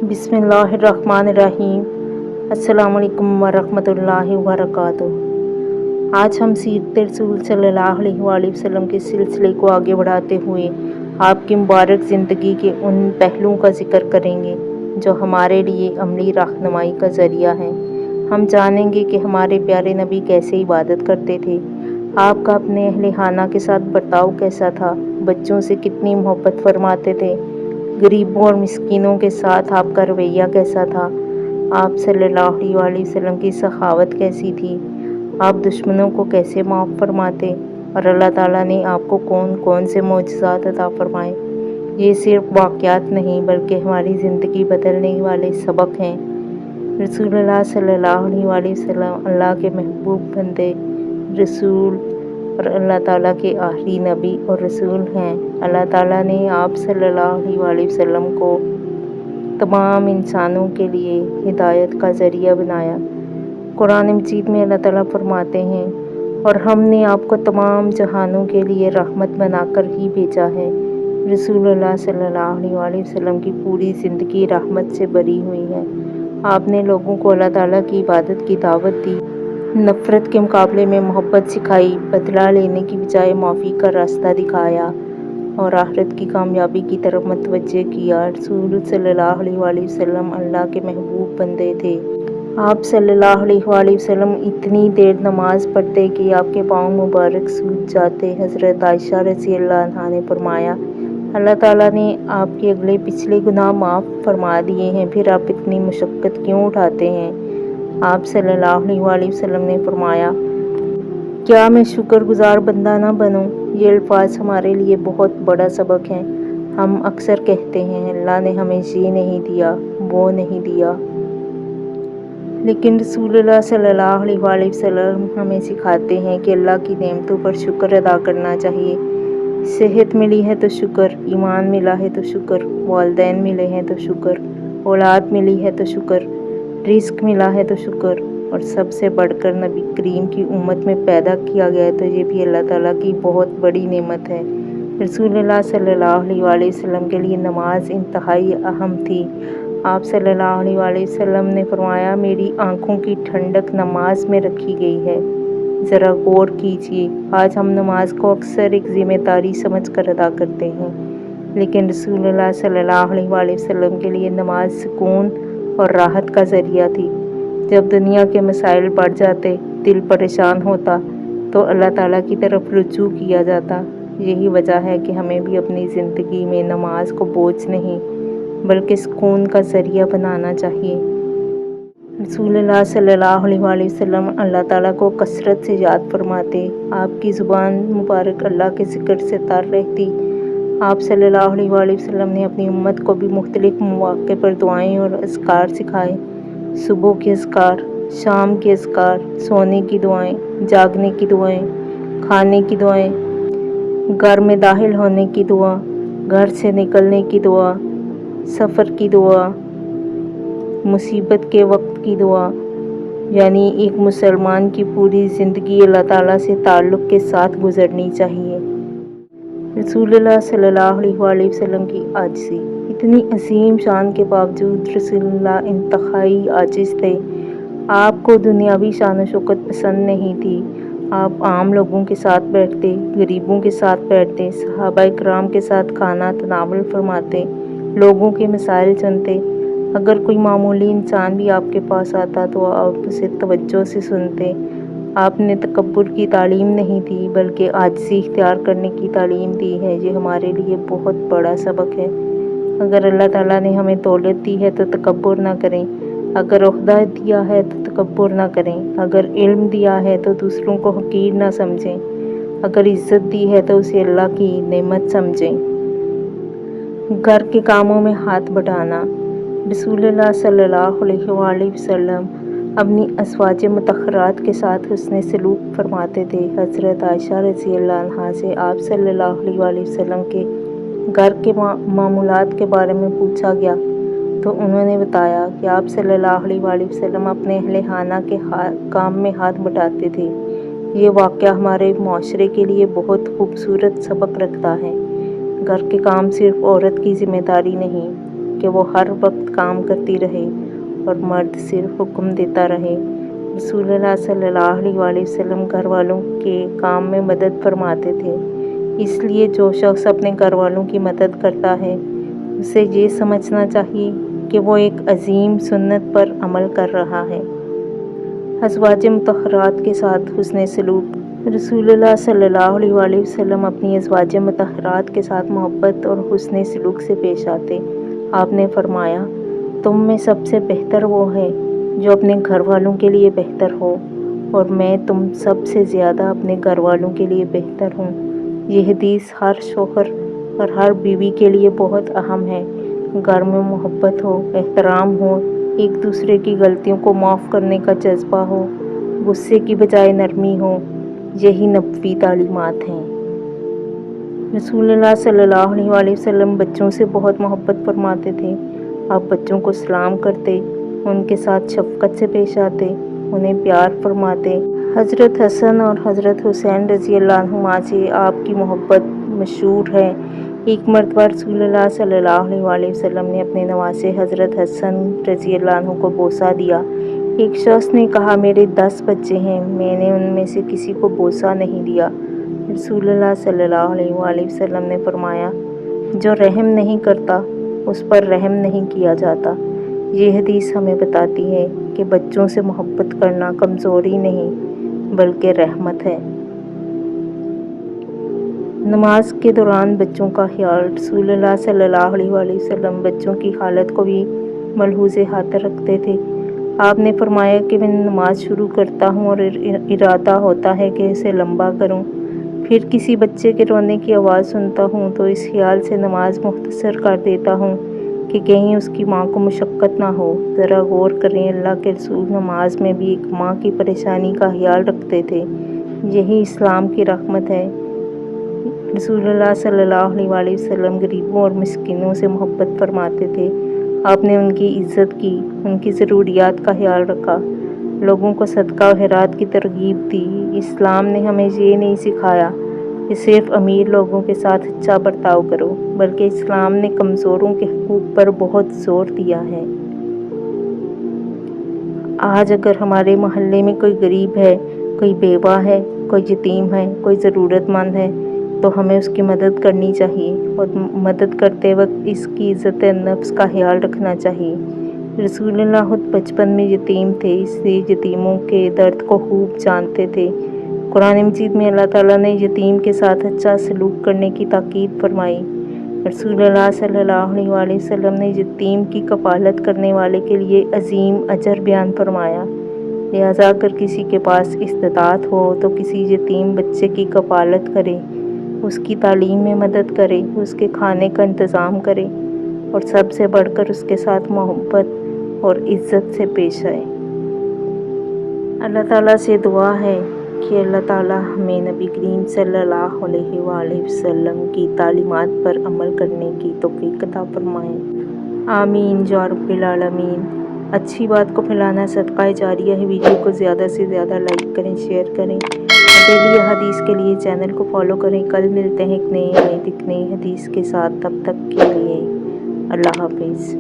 बिस्मिल्लाहिर्रहमानिर्रहीम। अस्सलाम वालेकुम वरहमतुल्लाहि वबरकातुहू। आज हम सीरत रसूल सल्लल्लाहु अलैहि वसल्लम के सिलसिले को आगे बढ़ाते हुए आपकी मुबारक ज़िंदगी के उन पहलुओं का जिक्र करेंगे जो हमारे लिए अमली रहनुमाई का ज़रिया हैं। हम जानेंगे कि हमारे प्यारे नबी कैसे इबादत करते थे, आपका अपने अहले खाना के साथ बर्ताव कैसा था, बच्चों से कितनी मोहब्बत फरमाते थे, गरीबों और मिस्कीनों के साथ आपका रवैया कैसा था, आप सल्लल्लाहु अलैहि वसल्लम की सखावत कैसी थी, आप दुश्मनों को कैसे माफ़ फरमाते और अल्लाह ताला ने आपको कौन कौन से मोजज़ात अता फरमाए। ये सिर्फ वाक़यात नहीं बल्कि हमारी ज़िंदगी बदलने वाले सबक हैं। रसूलुल्लाह सल्लल्लाहु अलैहि वसल्लम अल्लाह के महबूब बंदे रसूल और अल्लाह ताला के आखिरी नबी और रसूल हैं। अल्लाह ताला ने आप सल्लल्लाहु अलैहि वसल्लम को तमाम इंसानों के लिए हिदायत का ज़रिया बनाया। कुरान मजीद में अल्लाह ताला फरमाते हैं, और हमने आपको तमाम जहानों के लिए रहमत बनाकर ही भेजा है। रसूलुल्लाह सल्लल्लाहु अलैहि वसल्लम की पूरी ज़िंदगी रहमत से भरी हुई है। आपने लोगों को अल्लाह ताला की इबादत की दावत दी, नफ़रत के मुकाबले में मोहब्बत सिखाई, बदला लेने की बजाय माफ़ी का रास्ता दिखाया और आखिरत की कामयाबी की तरफ मतवज्जे किया। रसूल सल्लल्लाहु अलैहि वसल्लम अल्लाह के महबूब बंदे थे। आप सल्लल्लाहु अलैहि वसल्लम इतनी देर नमाज पढ़ते कि आपके पाँव मुबारक सूज जाते। हज़रत आयशा रज़ियल्लाहु अन्हा ने फरमाया, अल्लाह ताला ने आपके अगले पिछले गुनाह माफ़ फरमा दिए हैं, फिर आप इतनी मुशक्क़त क्यों उठाते हैं। आप सल्लल्लाहु अलैहि वसल्लम ने फरमाया, क्या मैं शुक्रगुज़ार बंदा ना बनूं। ये अल्फाज हमारे लिए बहुत बड़ा सबक हैं। हम अक्सर कहते हैं अल्लाह ने हमें ये नहीं दिया, वो नहीं दिया, लेकिन रसूलुल्लाह सल्लल्लाहु अलैहि वसल्लम हमें सिखाते हैं कि अल्लाह की नेमतों पर शुक्र अदा करना चाहिए। सेहत मिली है तो शुक्र, ईमान मिला है तो शुक्र, वालिदैन मिले हैं तो शुक्र, औलाद मिली है तो शुक्र, रिस्क मिला है तो शुक्र, और सबसे बढ़कर नबी करीम की उम्मत में पैदा किया गया है तो ये भी अल्लाह ताला की बहुत बड़ी नेमत है। रसूलुल्लाह सल्लल्लाहु अलैहि वसल्लम के लिए नमाज इंतहाई अहम थी। आप सल्लल्लाहु अलैहि वसल्लम ने फरमाया, मेरी आँखों की ठंडक नमाज में रखी गई है। ज़रा गौर कीजिए, आज हम नमाज को अक्सर एक ज़िम्मेदारी समझकर अदा करते हैं, लेकिन रसूलुल्लाह सल्लल्लाहु अलैहि वसल्लम के लिए नमाज सुकून और राहत का ज़रिया थी। जब दुनिया के मसाइल बढ़ जाते, दिल परेशान होता, तो अल्लाह ताला की तरफ रुजू किया जाता। यही वजह है कि हमें भी अपनी ज़िंदगी में नमाज को बोझ नहीं बल्कि सुकून का ज़रिया बनाना चाहिए। रसूलुल्लाह सल्लल्लाहु अलैहि वसल्लम अल्लाह ताला को कसरत से याद फरमाते। आपकी ज़ुबान मुबारक अल्लाह के ज़िक्र से तर रहती। आप सल्लल्लाहु अलैहि वसल्लम ने अपनी उम्मत को भी मुख्तलिफ़ मौक़े पर दुआएं और अज़कार सिखाए। सुबह के अज़कार, शाम के अज़कार, सोने की दुआएं, जागने की दुआएं, खाने की दुआएं, घर में दाखिल होने की दुआ, घर से निकलने की दुआ, सफ़र की दुआ, मुसीबत के वक्त की दुआ, यानी एक मुसलमान की पूरी ज़िंदगी अल्लाह ताला से ताल्लुक़ के साथ गुज़रनी चाहिए। रसूलुल्लाह सल्लल्लाहु अलैहि वसल्लम की आजिज़ी, इतनी अजीम शान के बावजूद रसूलुल्लाह इंतहाई आजिज़ थे। आपको दुनियावी शान शौकत पसंद नहीं थी। आप आम लोगों के साथ बैठते, गरीबों के साथ बैठते, सहाबा इकराम के साथ खाना तनावुल फरमाते, लोगों के मसाइल सुनते। अगर कोई मामूली इंसान भी आपके पास आता तो आप उसे तवज्जो से सुनते। आपने तकब्बुर की तालीम नहीं दी बल्कि आजिज़ी इख्तियार करने की तालीम दी है। ये हमारे लिए बहुत बड़ा सबक है। अगर अल्लाह ताला ने हमें दौलत दी है तो तकब्बुर ना करें, अगर ओहदा दिया है तो तकब्बुर ना करें, अगर इल्म दिया है तो दूसरों को हकीर ना समझें, अगर इज़्ज़त दी है तो उसे अल्लाह की नेमत समझें। घर के कामों में हाथ बढ़ाना। रसूलुल्लाह सल्लल्लाहु अलैहि वसल्लम अपनी अज़वाज मुतहहरात के साथ हुस्न सलूक फरमाते थे। हज़रत आयशा रज़ियल्लाहु अन्हा से आप सल्लल्लाहु अलैहि वसल्लम के घर के मामूलात के बारे में पूछा गया तो उन्होंने बताया कि आप सल्लल्लाहु अलैहि वसल्लम अपने अहले खाना के काम में हाथ बटाते थे। ये वाक़या हमारे माशरे के लिए बहुत खूबसूरत सबक रखता है। घर के काम सिर्फ औरत की ज़िम्मेदारी नहीं کہ وہ ہر وقت کام کرتی رہے اور مرد صرف حکم دیتا رہے۔ رسول اللہ صلی اللہ علیہ وآلہ وسلم گھر والوں کے کام میں مدد فرماتے تھے۔ اس لیے جو شخص اپنے گھر والوں کی مدد کرتا ہے اسے یہ سمجھنا چاہیے کہ وہ ایک عظیم سنت پر عمل کر رہا ہے۔ ازواج مطہرات کے ساتھ حسن سلوک۔ رسول اللہ صلی اللہ علیہ وآلہ وسلم اپنی ازواج مطہرات کے ساتھ محبت اور حسن سلوک سے پیش آتے۔ آپ نے فرمایا، تم میں سب سے بہتر وہ ہے جو اپنے گھر والوں کے لیے بہتر ہو، اور میں تم سب سے زیادہ اپنے گھر والوں کے لیے بہتر ہوں۔ یہ حدیث ہر شوہر اور ہر بیوی کے لیے بہت اہم ہے۔ گھر میں محبت ہو، احترام ہو، ایک دوسرے کی غلطیوں کو معاف کرنے کا جذبہ ہو، غصے کی بجائے نرمی ہو، یہی نبوی تعلیمات ہیں۔ رسول اللہ صلی اللہ علیہ وآلہ وسلم بچوں سے بہت محبت فرماتے تھے۔ آپ بچوں کو سلام کرتے، ان کے ساتھ شفقت سے پیش آتے، انہیں پیار فرماتے۔ حضرت حسن اور حضرت حسین رضی اللہ عنہما سے آپ کی محبت مشہور ہے۔ ایک مرتبہ رسول اللہ صلی اللہ علیہ وآلہ وسلم نے اپنے نواسے حضرت حسن رضی اللہ عنہ کو بوسہ دیا۔ ایک شخص نے کہا، میرے 10 بچے ہیں، میں نے ان میں سے کسی کو بوسہ نہیں دیا۔ رسول اللہ صلی اللہ علیہ وآلہ وسلم نے فرمایا، جو رحم نہیں کرتا اس پر رحم نہیں کیا جاتا۔ یہ حدیث ہمیں بتاتی ہے کہ بچوں سے محبت کرنا کمزوری نہیں بلکہ رحمت ہے۔ نماز کے دوران بچوں کا خیال۔ رسول اللہ صلی اللہ علیہ وآلہ وسلم بچوں کی حالت کو بھی ملحوظ خاطر رکھتے تھے۔ آپ نے فرمایا کہ میں نماز شروع کرتا ہوں اور ارادہ ہوتا ہے کہ اسے لمبا کروں، پھر کسی بچے کے رونے کی آواز سنتا ہوں تو اس خیال سے نماز مختصر کر دیتا ہوں کہ کہیں اس کی ماں کو مشقت نہ ہو۔ ذرا غور کریں، اللہ کے رسول نماز میں بھی ایک ماں کی پریشانی کا خیال رکھتے تھے۔ یہی اسلام کی رحمت ہے۔ رسول اللہ صلی اللہ علیہ وآلہ وسلم غریبوں اور مسکینوں سے محبت فرماتے تھے۔ آپ نے ان کی عزت کی، ان کی ضروریات کا خیال رکھا، لوگوں کو صدقہ و خیرات کی ترغیب دی۔ اسلام نے ہمیں یہ نہیں سکھایا کہ صرف امیر لوگوں کے ساتھ اچھا برتاؤ کرو، بلکہ اسلام نے کمزوروں کے حقوق پر بہت زور دیا ہے۔ آج اگر ہمارے محلے میں کوئی غریب ہے، کوئی بیوہ ہے، کوئی یتیم ہے، کوئی ضرورت مند ہے تو ہمیں اس کی مدد کرنی چاہیے، اور مدد کرتے وقت اس کی عزت نفس کا خیال رکھنا چاہیے۔ رسول اللہ خود بچپن میں یتیم تھے، اس لیے یتیموں کے درد کو خوب جانتے تھے۔ قرآن مجید میں اللہ تعالیٰ نے یتیم کے ساتھ اچھا سلوک کرنے کی تاکید فرمائی۔ رسول اللہ صلی اللہ علیہ وآلہ وسلم نے یتیم کی کفالت کرنے والے کے لیے عظیم اجر بیان فرمایا۔ لہٰذا اگر کسی کے پاس استطاعت ہو تو کسی یتیم بچے کی کفالت کرے، اس کی تعلیم میں مدد کرے، اس کے کھانے کا انتظام کرے، اور سب سے بڑھ کر اس کے ساتھ محبت اور عزت سے پیش آئے۔ اللہ تعالیٰ سے دعا ہے کہ اللہ تعالیٰ ہمیں نبی کریم صلی اللہ علیہ وآلہ وسلم کی تعلیمات پر عمل کرنے کی توفیق عطا فرمائے۔ آمین یا رب العالمین۔ اچھی بات کو پھیلانا صدقہ جاریہ ہے۔ ویڈیو کو زیادہ سے زیادہ لائک کریں، شیئر کریں۔ ڈیلی حدیث کے لیے چینل کو فالو کریں۔ کل ملتے ہیں ایک نئی حدیث کے ساتھ، تب تک کے لیے اللہ حافظ۔